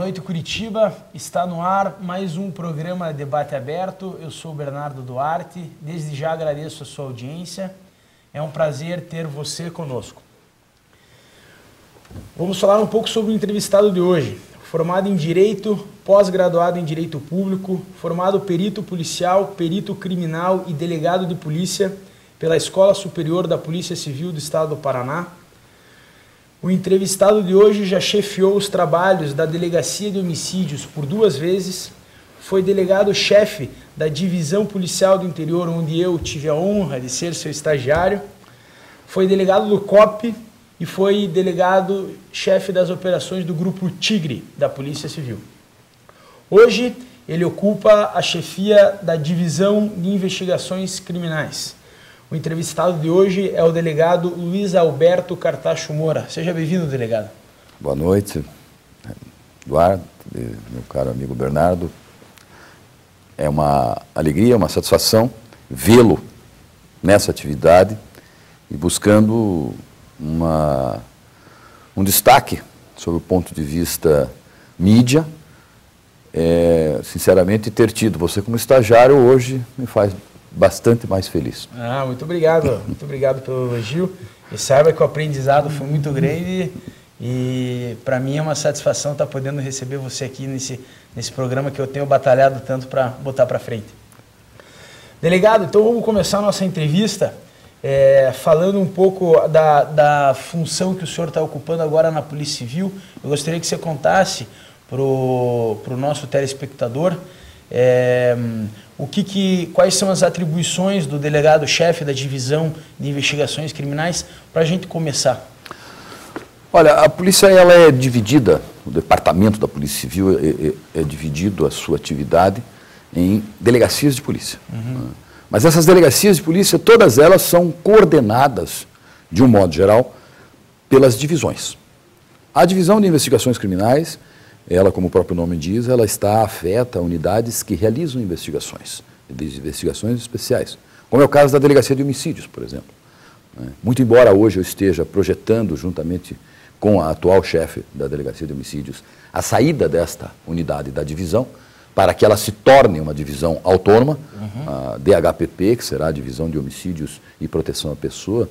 noite, Curitiba. Está no ar mais um programa Debate Aberto. Eu sou o Bernardo Duarte. Desde já agradeço a sua audiência. É um prazer ter você conosco. Vamos falar um pouco sobre o entrevistado de hoje. Formado em Direito, pós-graduado em Direito Público, formado perito policial, perito criminal e delegado de polícia pela Escola Superior da Polícia Civil do Estado do Paraná. O entrevistado de hoje já chefiou os trabalhos da Delegacia de Homicídios por 2 vezes, foi delegado-chefe da Divisão Policial do Interior, onde eu tive a honra de ser seu estagiário, foi delegado do COP e foi delegado-chefe das operações do Grupo Tigre, da Polícia Civil. Hoje, ele ocupa a chefia da Divisão de Investigações Criminais. O entrevistado de hoje é o delegado Luiz Alberto Cartacho Moura. Seja bem-vindo, delegado. Boa noite, Eduardo, meu caro amigo Bernardo. É uma alegria, uma satisfação vê-lo nessa atividade e buscando um destaque sob o ponto de vista mídia. Sinceramente, ter tido você como estagiário hoje me faz bastante mais feliz. Muito obrigado pelo elogio. E saiba que o aprendizado foi muito grande e para mim é uma satisfação estar podendo receber você aqui nesse programa que eu tenho batalhado tanto para botar para frente. Delegado, então vamos começar a nossa entrevista falando um pouco da função que o senhor está ocupando agora na Polícia Civil. Eu gostaria que você contasse para o nosso telespectador quais são as atribuições do delegado-chefe da Divisão de Investigações Criminais, para a gente começar. Olha, a polícia ela é dividida, o departamento da Polícia Civil é dividido a sua atividade em delegacias de polícia. Mas essas delegacias de polícia, todas elas são coordenadas, de um modo geral, pelas divisões. A Divisão de Investigações Criminais, ela, como o próprio nome diz, ela está afeta a unidades que realizam investigações especiais, como é o caso da Delegacia de Homicídios, por exemplo. Muito embora hoje eu esteja projetando, juntamente com a atual chefe da Delegacia de Homicídios, a saída desta unidade da divisão, para que ela se torne uma divisão autônoma, a DHPP, que será a Divisão de Homicídios e Proteção à Pessoa,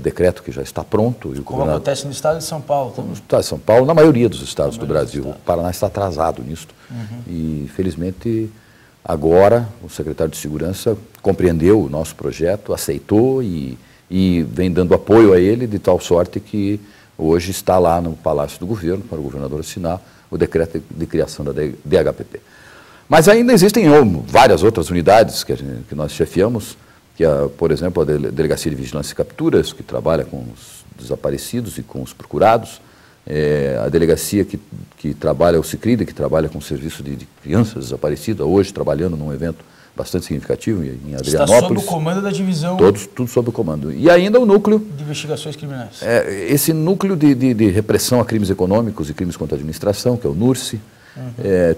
decreto que já está pronto. Como acontece no estado de São Paulo também. No estado de São Paulo, na maioria dos estados do Brasil. O Paraná está atrasado nisso. E, felizmente, agora o secretário de Segurança compreendeu o nosso projeto, aceitou e vem dando apoio a ele, de tal sorte que hoje está lá no Palácio do Governo, para o governador assinar o decreto de criação da DHPP. Mas ainda existem várias outras unidades que nós chefiamos, que por exemplo, a Delegacia de Vigilância e Capturas, que trabalha com os desaparecidos e com os procurados, a delegacia que trabalha, o CICRIDA, que trabalha com o serviço de crianças desaparecidas, hoje trabalhando num evento bastante significativo em Adrianópolis. Está sob o comando da divisão... Tudo sob o comando. E ainda o núcleo... De investigações criminais. Esse núcleo de repressão a crimes econômicos e crimes contra a administração, que é o NURSE.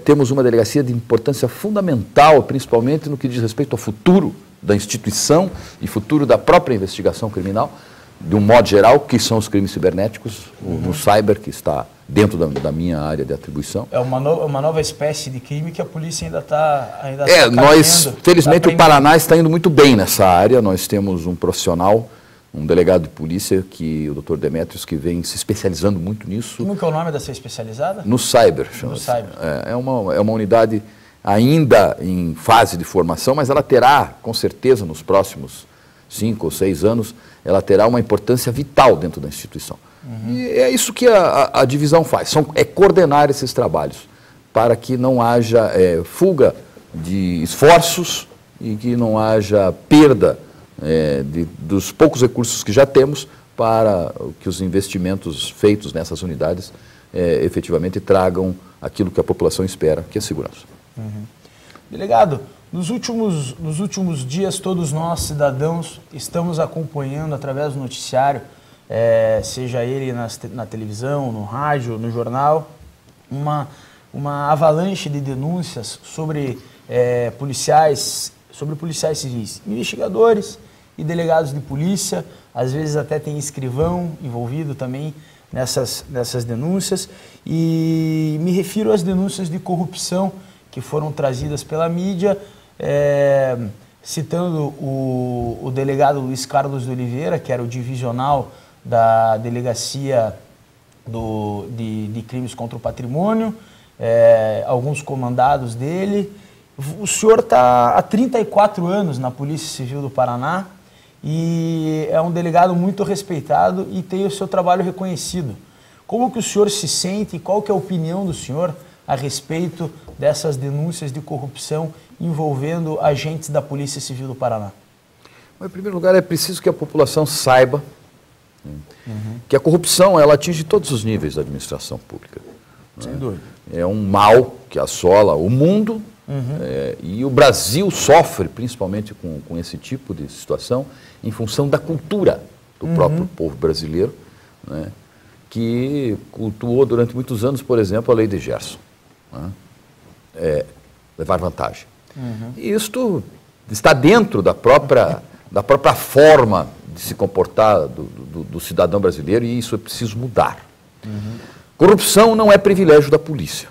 Temos uma delegacia de importância fundamental, principalmente no que diz respeito ao futuro da instituição e futuro da própria investigação criminal, de um modo geral, que são os crimes cibernéticos, no cyber, que está dentro da minha área de atribuição. É uma nova espécie de crime que a polícia ainda está felizmente o Paraná está indo muito bem nessa área. Nós temos um profissional, um delegado de polícia, o Dr. Demétrios, que vem se especializando muito nisso. Como que é o nome dessa especializada? No cyber. No cyber. É uma unidade ainda em fase de formação, mas ela terá, com certeza, nos próximos 5 ou 6 anos, ela terá uma importância vital dentro da instituição. E é isso que a divisão faz, é coordenar esses trabalhos, para que não haja fuga de esforços e que não haja perda dos poucos recursos que já temos, para que os investimentos feitos nessas unidades efetivamente tragam aquilo que a população espera, que é segurança. Delegado, nos últimos dias, todos nós, cidadãos, estamos acompanhando através do noticiário, seja ele na televisão, no rádio, no jornal, uma avalanche de denúncias sobre policiais civis, investigadores e delegados de polícia, às vezes até tem escrivão envolvido também nessas denúncias, e me refiro às denúncias de corrupção que foram trazidas pela mídia, citando o delegado Luiz Carlos de Oliveira, que era o divisional da Delegacia de Crimes contra o Patrimônio, alguns comandados dele. O senhor está há 34 anos na Polícia Civil do Paraná e é um delegado muito respeitado e tem o seu trabalho reconhecido. Como que o senhor se sente e qual que é a opinião do senhor a respeito dessas denúncias de corrupção envolvendo agentes da Polícia Civil do Paraná? Em primeiro lugar, é preciso que a população saiba que a corrupção ela atinge todos os níveis da administração pública. Sem dúvida. É um mal que assola o mundo e o Brasil sofre principalmente com esse tipo de situação em função da cultura do próprio povo brasileiro, né, que cultuou durante muitos anos, por exemplo, a lei de Gerson. Né, levar vantagem. E isto está dentro da própria forma de se comportar do cidadão brasileiro e isso é preciso mudar. Corrupção não é privilégio da polícia.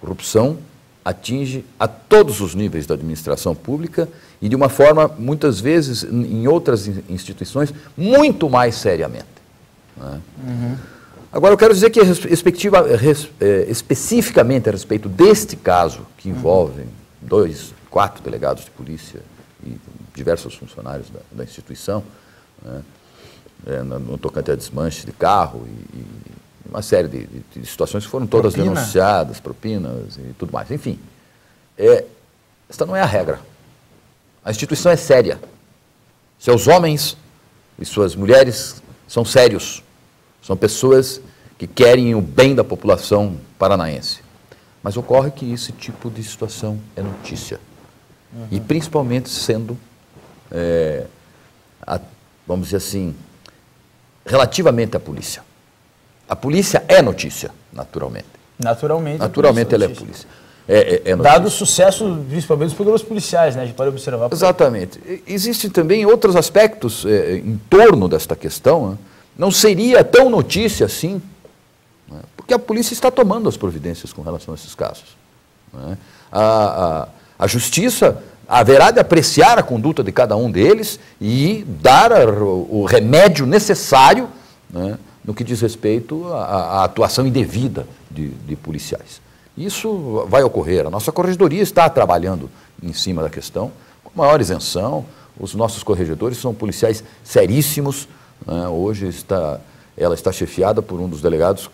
Corrupção atinge a todos os níveis da administração pública e de uma forma, muitas vezes, em outras instituições, muito mais seriamente. Né? Agora, eu quero dizer que, especificamente a respeito deste caso, que envolve 4 delegados de polícia e diversos funcionários da instituição, né, no tocante a desmanche de carro e uma série de situações que foram todas denunciadas, propinas e tudo mais. Enfim, esta não é a regra. A instituição é séria. Seus homens e suas mulheres são sérios. São pessoas que querem o bem da população paranaense. Mas ocorre que esse tipo de situação é notícia. E principalmente sendo, vamos dizer assim, relativamente à polícia. A polícia é notícia, naturalmente. Naturalmente ela é polícia. Dado o sucesso, principalmente dos programas policiais, né? A gente pode observar. Exatamente. Existem também outros aspectos em torno desta questão. Né? Não seria tão notícia assim, né? Porque a polícia está tomando as providências com relação a esses casos. Né? A justiça haverá de apreciar a conduta de cada um deles e dar o remédio necessário, né, no que diz respeito à atuação indevida de policiais. Isso vai ocorrer. A nossa corregedoria está trabalhando em cima da questão, com maior isenção. Os nossos corregedores são policiais seríssimos. Né? Hoje ela está chefiada por um dos delegados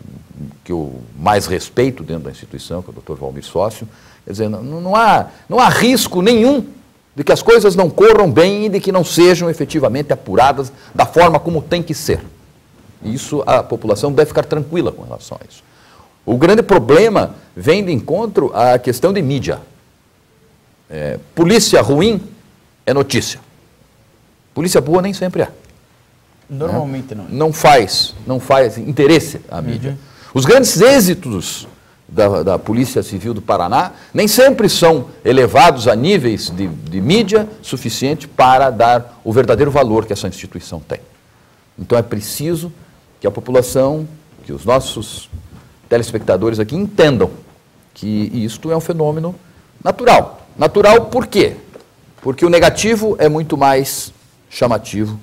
que eu mais respeito dentro da instituição, que é o Dr. Valmir Sócio. Quer dizer, não há risco nenhum de que as coisas não corram bem e de que não sejam efetivamente apuradas da forma como tem que ser. Isso, a população deve ficar tranquila com relação a isso. O grande problema vem de encontro à questão de mídia. Polícia ruim é notícia. Polícia boa nem sempre é. Normalmente não. Não faz interesse à mídia. Os grandes êxitos da Polícia Civil do Paraná nem sempre são elevados a níveis de mídia suficiente para dar o verdadeiro valor que essa instituição tem. Então é preciso que a população, que os nossos telespectadores aqui entendam que isto é um fenômeno natural. Natural por quê? Porque o negativo é muito mais chamativo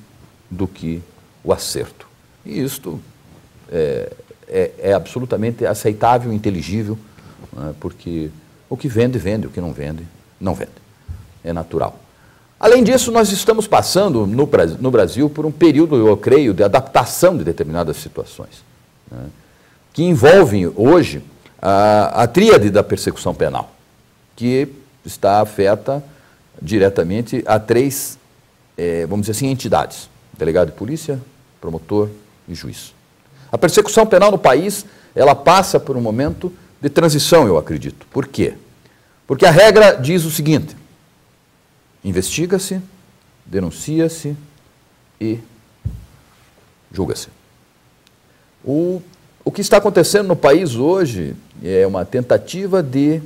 do que o acerto. E isto é absolutamente aceitável, inteligível, né, porque o que vende, vende, o que não vende, não vende. É natural. Além disso, nós estamos passando no Brasil por um período, eu creio, de adaptação de determinadas situações, né, que envolvem hoje a tríade da persecução penal, que está afeta diretamente a 3, vamos dizer assim, entidades: delegado de polícia, promotor e juiz. A persecução penal no país, ela passa por um momento de transição, eu acredito. Por quê? Porque a regra diz o seguinte: investiga-se, denuncia-se e julga-se. O que está acontecendo no país hoje é uma tentativa de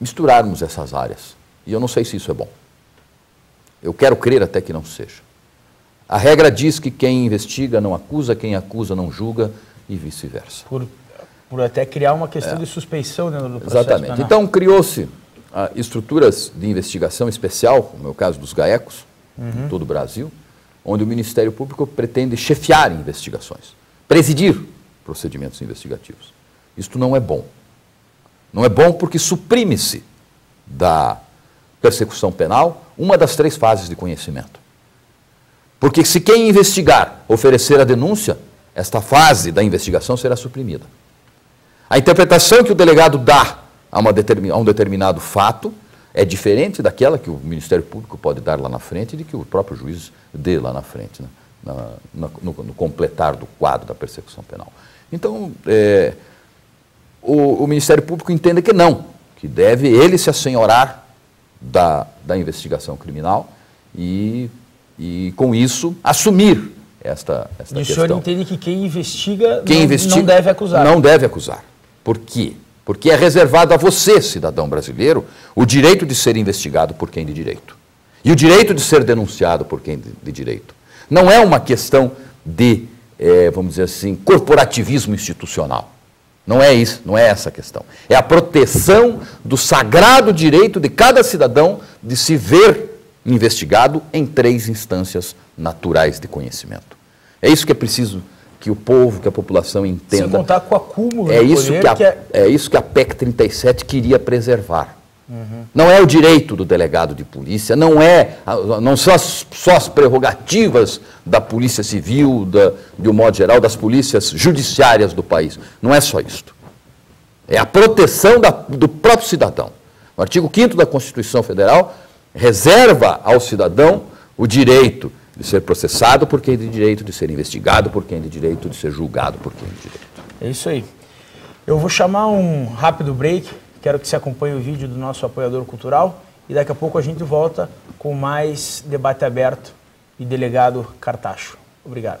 misturarmos essas áreas. E eu não sei se isso é bom. Eu quero crer até que não seja. A regra diz que quem investiga não acusa, quem acusa não julga e vice-versa. Por até criar uma questão de suspeição dentro do processo Exatamente. penal. Então, criou-se estruturas de investigação especial, como é o caso dos GAECOS, em todo o Brasil, onde o Ministério Público pretende chefiar investigações, presidir procedimentos investigativos. Isto não é bom. Não é bom porque suprime-se da persecução penal uma das 3 fases de conhecimento. Porque se quem investigar oferecer a denúncia, esta fase da investigação será suprimida. A interpretação que o delegado dá a um determinado fato é diferente daquela que o Ministério Público pode dar lá na frente e de que o próprio juiz dê lá na frente, né? no completar do quadro da persecução penal. Então, o Ministério Público entende que não, que deve ele se assenhorar da investigação criminal e com isso, assumir esta questão. E o senhor entende que quem investiga não deve acusar? Não deve acusar. Por quê? Porque é reservado a você, cidadão brasileiro, o direito de ser investigado por quem de direito. E o direito de ser denunciado por quem de direito. Não é uma questão de, vamos dizer assim, corporativismo institucional. Não é isso, não é essa a questão. É a proteção do sagrado direito de cada cidadão de se ver investigado em 3 instâncias naturais de conhecimento. É isso que é preciso que o povo, que a população entenda. Sem contar com o acúmulo é isso é isso que a PEC 37 queria preservar. Não é o direito do delegado de polícia, não são só as prerrogativas da Polícia Civil, de um modo geral, das polícias judiciárias do país. Não é só isto. É a proteção do próprio cidadão. O artigo 5º da Constituição Federal reserva ao cidadão o direito de ser processado por quem tem direito, de ser investigado por quem tem direito, de ser julgado por quem tem direito. É isso aí. Eu vou chamar um rápido break, quero que você acompanhe o vídeo do nosso apoiador cultural e daqui a pouco a gente volta com mais debate aberto e delegado Cartacho. Obrigado.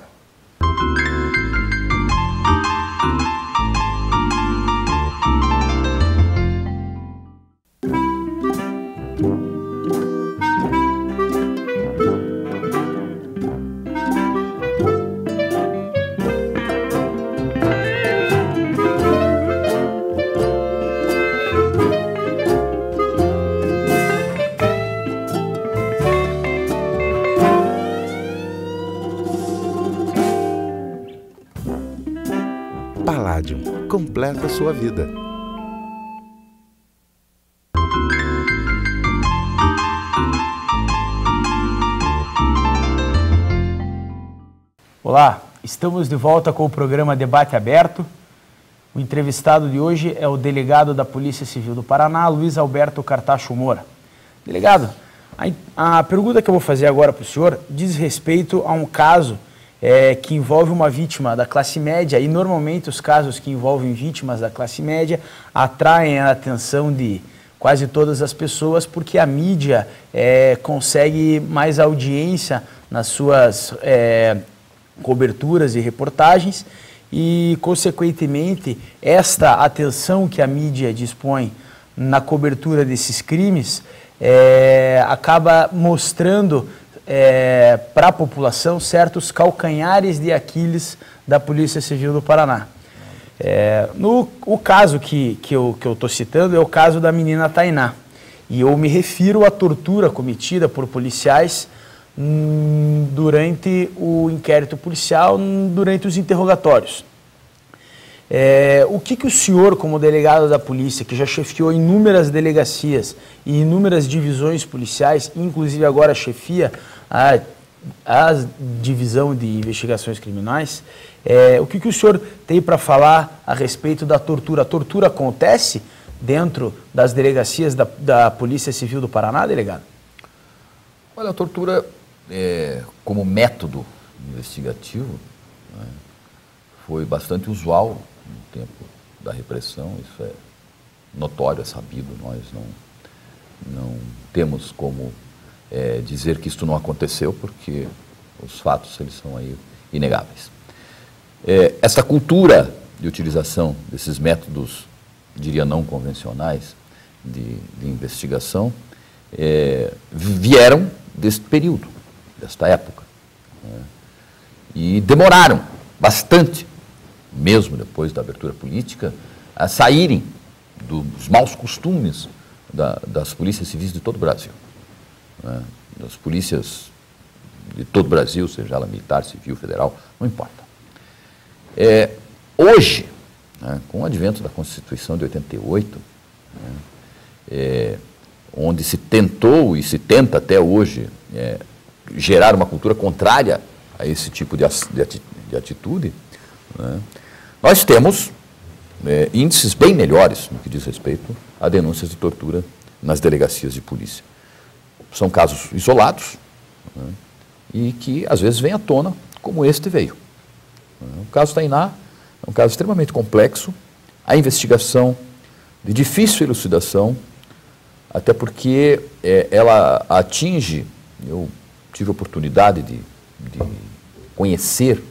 Palladium, completa a sua vida. Olá, estamos de volta com o programa Debate Aberto. O entrevistado de hoje é o delegado da Polícia Civil do Paraná, Luiz Alberto Cartacho Moura. Delegado, a pergunta que eu vou fazer agora para o senhor diz respeito a um caso que envolve uma vítima da classe média, e normalmente os casos que envolvem vítimas da classe média atraem a atenção de quase todas as pessoas, porque a mídia consegue mais audiência nas suas coberturas e reportagens e, consequentemente, esta atenção que a mídia dispõe na cobertura desses crimes acaba mostrando para a população certos calcanhares de Aquiles da Polícia Civil do Paraná. O caso que eu estou citando é o caso da menina Tainá, e eu me refiro à tortura cometida por policiais durante o inquérito policial, durante os interrogatórios. O que o senhor, como delegado da polícia, que já chefiou inúmeras delegacias e inúmeras divisões policiais, inclusive agora chefia a divisão de investigações criminais, o que o senhor tem para falar a respeito da tortura? A tortura acontece dentro das delegacias da Polícia Civil do Paraná, delegado? Olha, a tortura como método investigativo, né, foi bastante usual no tempo da repressão. Isso é notório, é sabido. Nós não temos como dizer que isto não aconteceu, porque os fatos eles são aí inegáveis. Essa cultura de utilização desses métodos, diria, não convencionais de investigação, vieram deste período, desta época. Né? E demoraram bastante, mesmo depois da abertura política, a saírem dos maus costumes das polícias civis de todo o Brasil. Né? Das polícias de todo o Brasil, seja ela militar, civil, federal, não importa. Hoje, né, com o advento da Constituição de 88, né, onde se tentou e se tenta até hoje gerar uma cultura contrária a esse tipo de atitude, né, nós temos índices bem melhores no que diz respeito a denúncias de tortura nas delegacias de polícia. São casos isolados, né, e que às vezes vêm à tona, como este veio. O caso Tainá é um caso extremamente complexo, a investigação de difícil elucidação, até porque ela atinge, eu tive a oportunidade de conhecer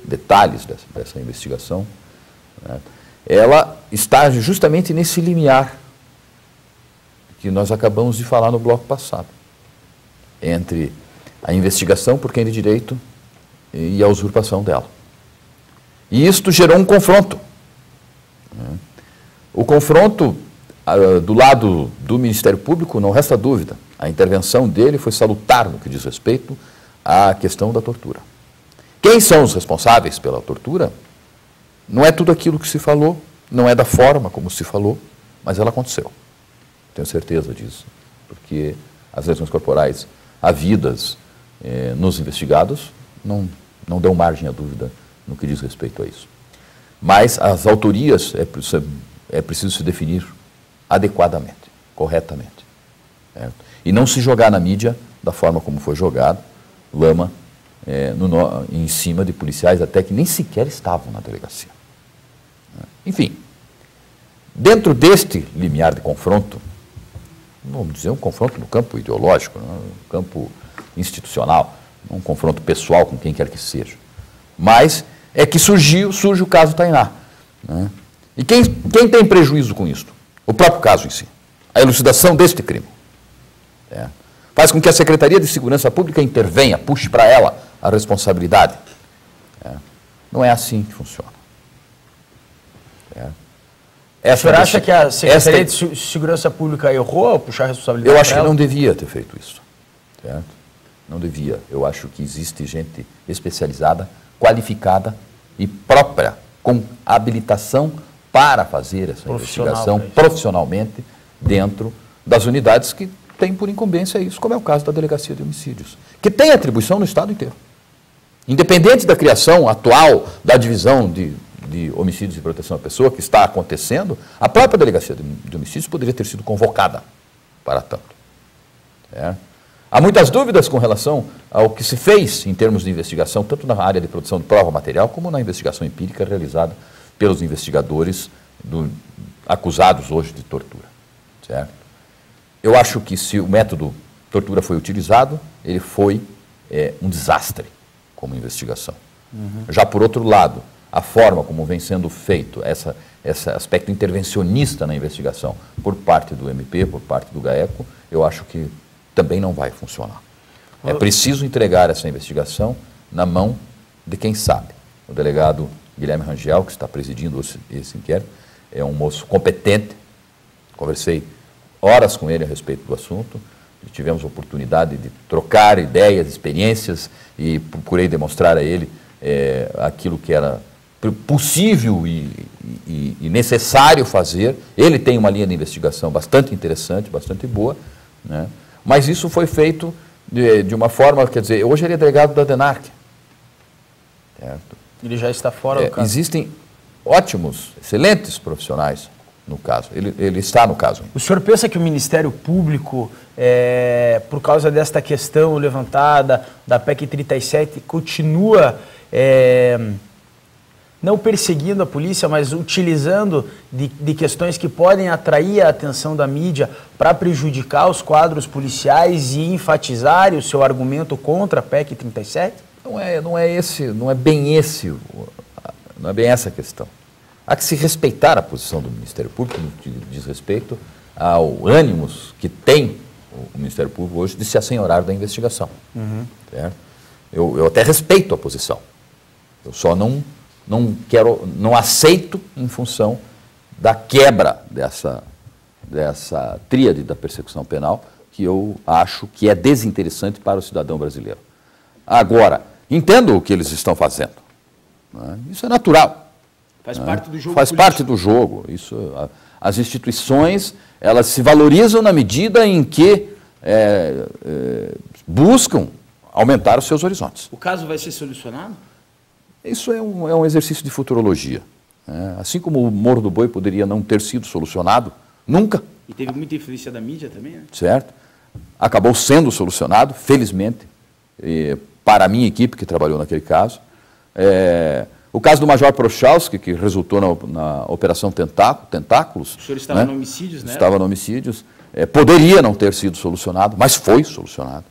detalhes dessa investigação, né? Ela está justamente nesse limiar que nós acabamos de falar no bloco passado, entre a investigação por quem de direito e a usurpação dela. E isto gerou um confronto. Né? O confronto do lado do Ministério Público, não resta dúvida, a intervenção dele foi salutar no que diz respeito à questão da tortura. Quem são os responsáveis pela tortura? Não é tudo aquilo que se falou, não é da forma como se falou, mas ela aconteceu. Tenho certeza disso, porque as lesões corporais havidas nos investigados não dão margem à dúvida no que diz respeito a isso. Mas as autorias é preciso se definir adequadamente, corretamente. Certo? E não se jogar na mídia da forma como foi jogado, lama, em cima de policiais até que nem sequer estavam na delegacia. Enfim, dentro deste limiar de confronto, vamos dizer, um confronto no campo ideológico, no campo institucional, um confronto pessoal com quem quer que seja. Mas é que surge o caso Tainá. Né? E quem tem prejuízo com isto? O próprio caso em si. A elucidação deste crime. Faz com que a Secretaria de Segurança Pública intervenha, puxe para ela a responsabilidade. Não é assim que funciona. O senhor acha que a Secretaria de Segurança Pública errou ao puxar a responsabilidade? Eu acho que não devia ter feito isso. Certo? Não devia. Eu acho que existe gente especializada, qualificada e própria, com habilitação para fazer essa investigação profissionalmente dentro das unidades que têm por incumbência isso, como é o caso da Delegacia de Homicídios, que tem atribuição no Estado inteiro. Independente da criação atual da divisão de homicídios e proteção à pessoa que está acontecendo, a própria Delegacia de Homicídios poderia ter sido convocada para tanto. Há muitas dúvidas com relação ao que se fez em termos de investigação, tanto na área de produção de prova material, como na investigação empírica realizada pelos investigadores acusados hoje de tortura. Certo? Eu acho que se o método tortura foi utilizado, ele foi um desastre como investigação. Já por outro lado, a forma como vem sendo feito esse aspecto intervencionista na investigação por parte do MP, por parte do GAECO, eu acho que também não vai funcionar. É preciso entregar essa investigação na mão de quem sabe. O delegado Guilherme Rangel, que está presidindo esse inquérito, é um moço competente. Conversei horas com ele a respeito do assunto. Tivemos a oportunidade de trocar ideias, experiências e procurei demonstrar a ele aquilo que era possível e necessário fazer. Ele tem uma linha de investigação bastante interessante, bastante boa, né? Mas isso foi feito de uma forma, quer dizer, hoje ele é delegado da DENARC. Certo? Ele já está fora do caso. Existem ótimos, excelentes profissionais no caso. Ele está no caso. O senhor pensa que o Ministério Público, por causa desta questão levantada da PEC 37, continua não perseguindo a polícia, mas utilizando de questões que podem atrair a atenção da mídia para prejudicar os quadros policiais e enfatizar o seu argumento contra a PEC 37? Não é bem essa a questão. Há que se respeitar a posição do Ministério Público no que diz respeito ao ânimos que tem o Ministério Público hoje de se assenhorar da investigação. Certo? Eu até respeito a posição. Eu só não aceito em função da quebra dessa tríade da persecução penal, que eu acho que é desinteressante para o cidadão brasileiro. Agora, entendo o que eles estão fazendo. Né? Isso é natural. Faz parte do jogo. Faz parte do jogo. As instituições, elas se valorizam na medida em que buscam aumentar os seus horizontes. O caso vai ser solucionado? Isso é um exercício de futurologia. Assim como o Morro do Boi poderia não ter sido solucionado, nunca. E teve muita influência da mídia também, né? Certo? Acabou sendo solucionado, felizmente, para a minha equipe que trabalhou naquele caso. O caso do Major Prochalski, que resultou na Operação Tentáculos. O senhor estava no homicídios, né? Estava no homicídios. Poderia não ter sido solucionado, mas foi solucionado.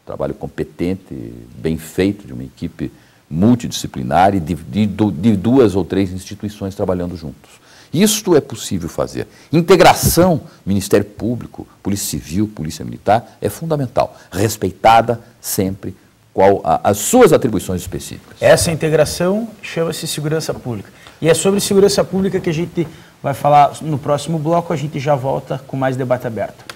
Trabalho competente, bem feito, de uma equipe multidisciplinar e de 2 ou 3 instituições trabalhando juntos. Isto é possível fazer. Integração, Ministério Público, Polícia Civil, Polícia Militar, é fundamental. Respeitada sempre as suas atribuições específicas. Essa integração chama-se segurança pública. E é sobre segurança pública que a gente vai falar no próximo bloco. A gente já volta com mais debate aberto.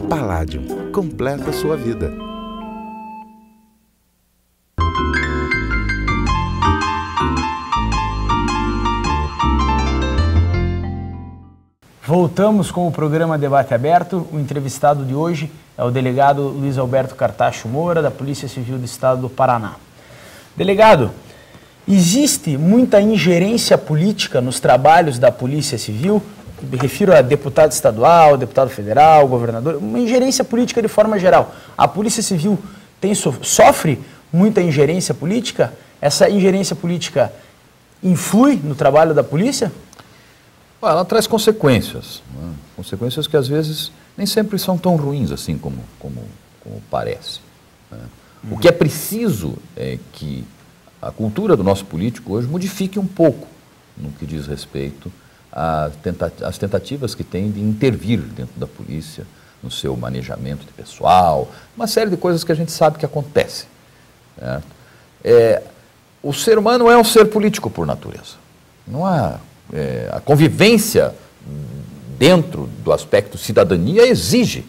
Palladium, completa sua vida. Voltamos com o programa Debate Aberto. O entrevistado de hoje é o delegado Luiz Alberto Cartacho Moura, da Polícia Civil do Estado do Paraná. Delegado, existe muita ingerência política nos trabalhos da Polícia Civil? Me refiro a deputado estadual, deputado federal, governador, uma ingerência política de forma geral. A Polícia Civil sofre muita ingerência política? Essa ingerência política influi no trabalho da polícia? Ela traz consequências, né? Consequências que às vezes nem sempre são tão ruins assim como parece. Né? O que é preciso é que a cultura do nosso político hoje modifique um pouco no que diz respeito às tentativas que tem de intervir dentro da polícia, no seu manejamento de pessoal, uma série de coisas que a gente sabe que acontece. Né? O ser humano é um ser político por natureza. Não há... a convivência dentro do aspecto cidadania exige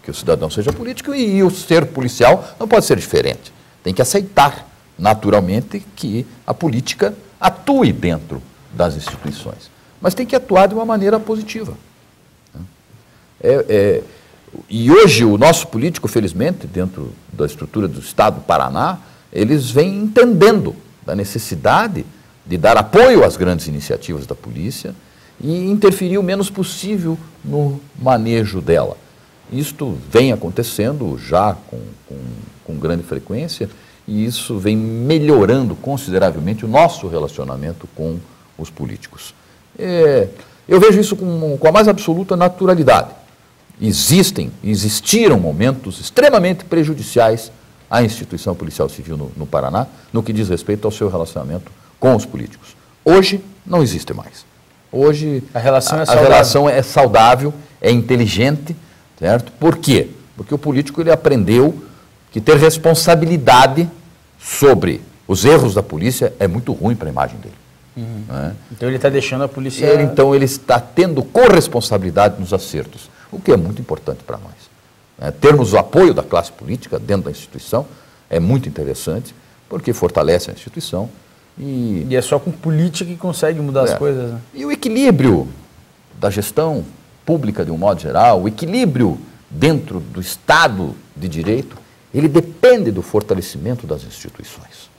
que o cidadão seja político e o ser policial não pode ser diferente. Tem que aceitar naturalmente que a política atue dentro das instituições, mas tem que atuar de uma maneira positiva. E hoje o nosso político, felizmente, dentro da estrutura do Estado do Paraná, eles vêm entendendo da necessidade de dar apoio às grandes iniciativas da polícia e interferir o menos possível no manejo dela. Isto vem acontecendo já com grande frequência e isso vem melhorando consideravelmente o nosso relacionamento com os políticos. Eu vejo isso com a mais absoluta naturalidade. Existiram momentos extremamente prejudiciais à instituição policial civil no Paraná, no que diz respeito ao seu relacionamento com os políticos. Hoje não existe mais. Hoje a relação é saudável, é inteligente, certo? Por quê? Porque o político ele aprendeu que ter responsabilidade sobre os erros da polícia é muito ruim para a imagem dele. Né? Então ele está deixando a polícia... Ele está tendo corresponsabilidade nos acertos, o que é muito importante para nós. Termos o apoio da classe política dentro da instituição é muito interessante, porque fortalece a instituição. E é só com política que consegue mudar as coisas. Né? E o equilíbrio da gestão pública, de um modo geral, o equilíbrio dentro do Estado de Direito, ele depende do fortalecimento das instituições.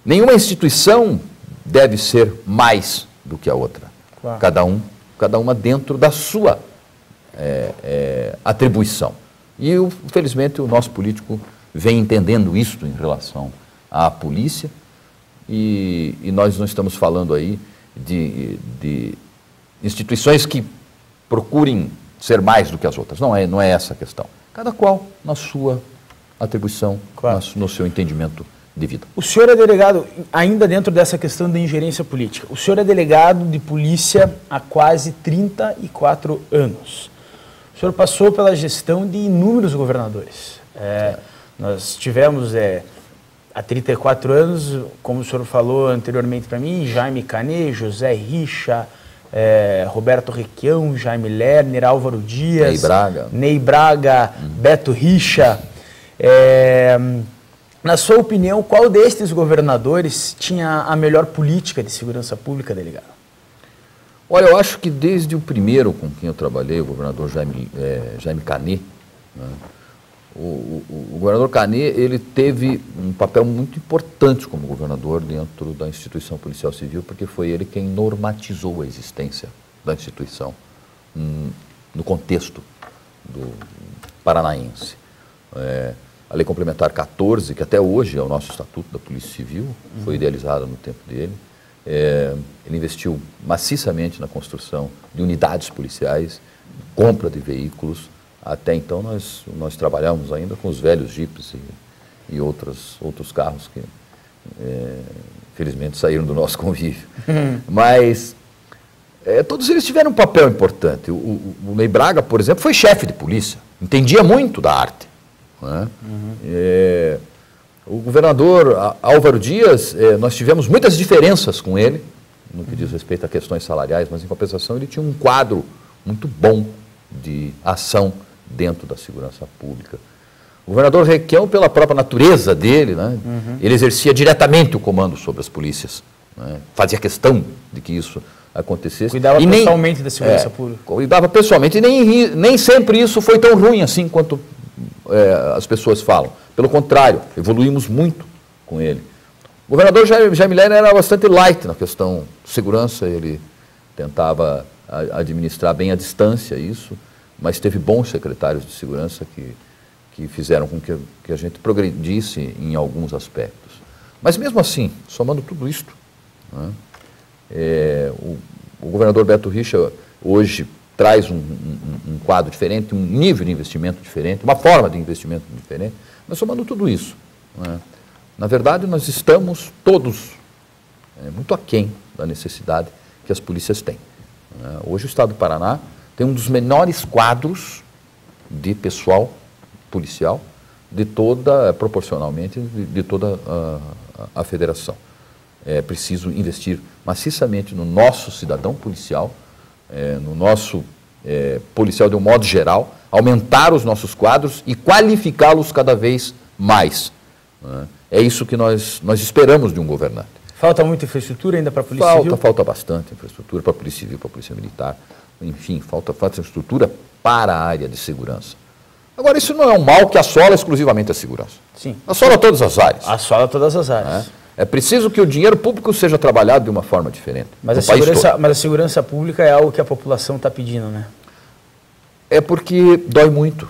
Nenhuma instituição deve ser mais do que a outra. Claro. Cada um cada uma dentro da sua atribuição. E, felizmente, o nosso político vem entendendo isso em relação à polícia, e nós não estamos falando aí de instituições que procurem ser mais do que as outras. Não é essa a questão. Cada qual na sua atribuição, claro, no seu entendimento de vida. O senhor é delegado, ainda dentro dessa questão da ingerência política, o senhor é delegado de polícia há quase 34 anos. O senhor passou pela gestão de inúmeros governadores. Nós tivemos, há 34 anos, como o senhor falou anteriormente para mim, Jaime Canet, José Richa, Roberto Requião, Jaime Lerner, Álvaro Dias, Ney Braga, Beto Richa. Na sua opinião, qual destes governadores tinha a melhor política de segurança pública, delegado? Olha, eu acho que desde o primeiro com quem eu trabalhei, o governador Jaime Canet, né, o governador Canet, ele teve um papel muito importante como governador dentro da instituição policial civil, porque foi ele quem normatizou a existência da instituição no contexto do paranaense. A Lei Complementar 14, que até hoje é o nosso Estatuto da Polícia Civil, foi idealizada no tempo dele. Ele investiu maciçamente na construção de unidades policiais, compra de veículos. Até então nós trabalhamos ainda com os velhos jipes e outros carros que felizmente saíram do nosso convívio. Mas todos eles tiveram um papel importante. O Ney Braga, por exemplo, foi chefe de polícia, entendia muito da arte. Né? O governador Álvaro Dias, nós tivemos muitas diferenças com ele, no que diz respeito a questões salariais, mas em compensação ele tinha um quadro muito bom de ação dentro da segurança pública. O governador Requião, pela própria natureza dele, né, ele exercia diretamente o comando sobre as polícias, né, fazia questão de que isso acontecesse. Cuidava pessoalmente da segurança pública. Cuidava pessoalmente, e nem sempre isso foi tão ruim assim quanto as pessoas falam. Pelo contrário, evoluímos muito com ele. O governador Jaime Lerner era bastante light na questão de segurança, ele tentava administrar bem à distância isso, mas teve bons secretários de segurança que fizeram com que a gente progredisse em alguns aspectos. Mas mesmo assim, somando tudo isto, né, o governador Beto Richa hoje traz um quadro diferente, um nível de investimento diferente, uma forma de investimento diferente, mas somando tudo isso, né, na verdade nós estamos todos muito aquém da necessidade que as polícias têm. Né. Hoje o Estado do Paraná tem um dos menores quadros de pessoal policial proporcionalmente de toda a federação. É preciso investir maciçamente no nosso cidadão policial, no nosso policial de um modo geral, aumentar os nossos quadros e qualificá-los cada vez mais. Né? É isso que nós esperamos de um governante. Falta muita infraestrutura ainda para a Polícia Civil? Falta bastante infraestrutura para a Polícia Civil, para a Polícia Militar. Enfim, falta infraestrutura para a área de segurança. Agora, isso não é um mal que assola exclusivamente a segurança. Sim. Assola todas as áreas. Assola todas as áreas. É preciso que o dinheiro público seja trabalhado de uma forma diferente. Mas a segurança pública é algo que a população está pedindo, né? É porque dói muito.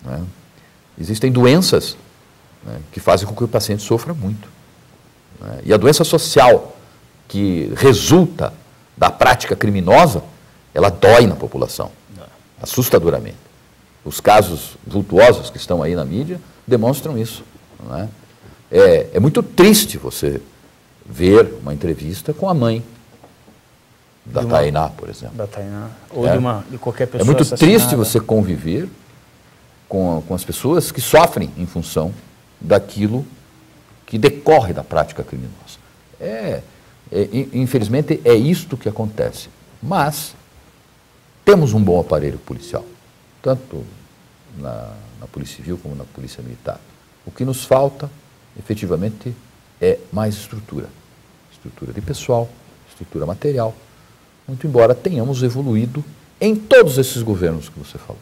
Né? Existem doenças, né, que fazem com que o paciente sofra muito. Né? E a doença social que resulta da prática criminosa, ela dói na população, assustadoramente. Os casos vultuosos que estão aí na mídia demonstram isso. Não é? É muito triste você ver uma entrevista com a mãe da Tainá, por exemplo. Da Tainá, ou de qualquer pessoa. É muito triste você conviver com as pessoas que sofrem em função daquilo que decorre da prática criminosa. Infelizmente, é isto que acontece. Mas temos um bom aparelho policial, tanto na Polícia Civil como na Polícia Militar. O que nos falta, efetivamente, é mais estrutura. Estrutura de pessoal, estrutura material. Muito embora tenhamos evoluído em todos esses governos que você falou.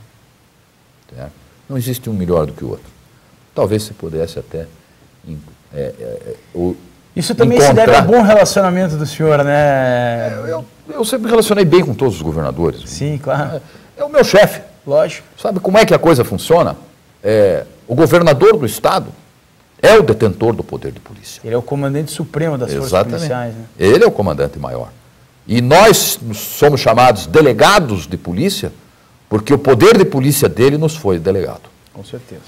Certo? Não existe um melhor do que o outro. Talvez você pudesse até... Isso também se deve ao bom relacionamento do senhor, né? eu sempre me relacionei bem com todos os governadores. Sim, claro. É o meu chefe. Lógico. Sabe como é que a coisa funciona? O governador do Estado é o detentor do poder de polícia. Ele é o comandante supremo das forças policiais, né? Ele é o comandante maior. E nós somos chamados delegados de polícia porque o poder de polícia dele nos foi delegado. Com certeza.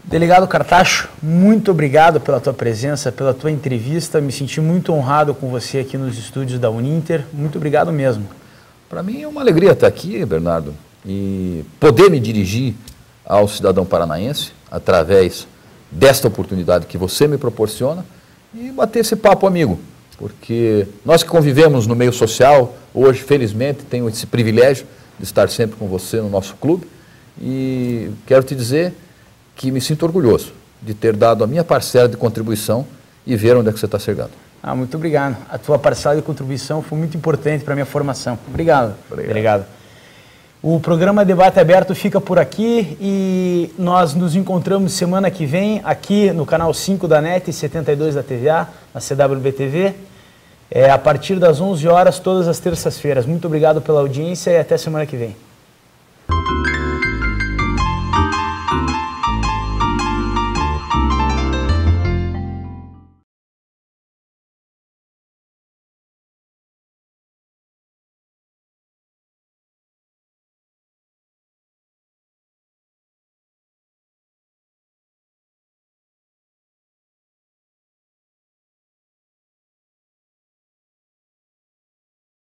Delegado Cartacho, muito obrigado pela tua presença, pela tua entrevista. Me senti muito honrado com você aqui nos estúdios da Uninter. Muito obrigado mesmo. Para mim é uma alegria estar aqui, Bernardo, e poder me dirigir ao cidadão paranaense através desta oportunidade que você me proporciona e bater esse papo amigo, porque nós que convivemos no meio social, hoje, felizmente, tenho esse privilégio de estar sempre com você no nosso clube e quero te dizer que me sinto orgulhoso de ter dado a minha parcela de contribuição e ver onde é que você está chegando. Muito obrigado. A tua parcela de contribuição foi muito importante para a minha formação. Obrigado, delegado. O programa Debate Aberto fica por aqui e nós nos encontramos semana que vem aqui no canal 5 da NET e 72 da TVA, na CWB-TV, a partir das 11 horas, todas as terças-feiras. Muito obrigado pela audiência e até semana que vem.